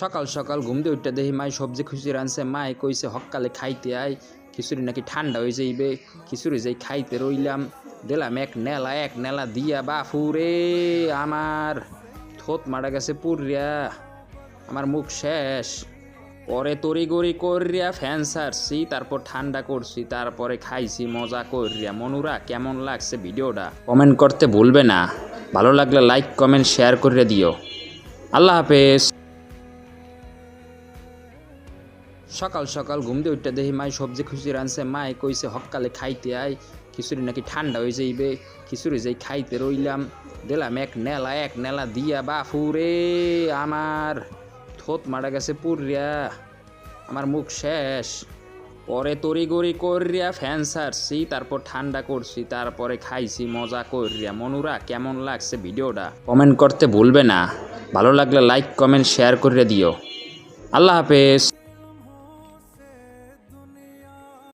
সকাল সকাল ঘুম দিয়ে উঠতে দেখি মাই সবজি খুচুরি আনছে। মাই কইছে হকালে খাইতে আয়, খিচুড়ি নাকি ঠান্ডা হয়ে যাইবে। খিচুড়ি যাই খাইতে রইলাম, দিলাম এক নেলা দিয়া বাফুরে আমার থোত মারা গেছে পুরিয়া, আমার মুখ শেষ। পরে তড়িগড়ি করিয়া ফ্যান সারছি, তারপর ঠান্ডা করছি, তারপরে খাইছি মজা করিয়া। মনুরা কেমন লাগছে ভিডিওটা কমেন্ট করতে ভুলবে না, ভালো লাগলে লাইক কমেন্ট শেয়ার করে দিও। আল্লাহ হাফেজ। সকাল সকাল ঘুম দিয়ে উঠতে দেখি মাই সবজি খুচুরি আনছে। মাই কইছে হকালে খাইতে আয়, খিচুড়ি নাকি ঠান্ডা হয়ে যাইবে। খিচুড়ি যাই খাইতে রইলাম, দিলাম এক নেলা দিয়া বাফুরে আমার থোত মারা গেছে পুরিয়া, আমার মুখ শেষ। পরে তড়িগড়ি করিয়া ফ্যান সারছি, তারপর ঠান্ডা করছি, তারপরে খাইছি মজা করিয়া। মনুরা কেমন লাগছে ভিডিওটা কমেন্ট করতে ভুলবে না, ভালো লাগলে লাইক কমেন্ট শেয়ার করে দিও। আল্লাহ হাফেজ।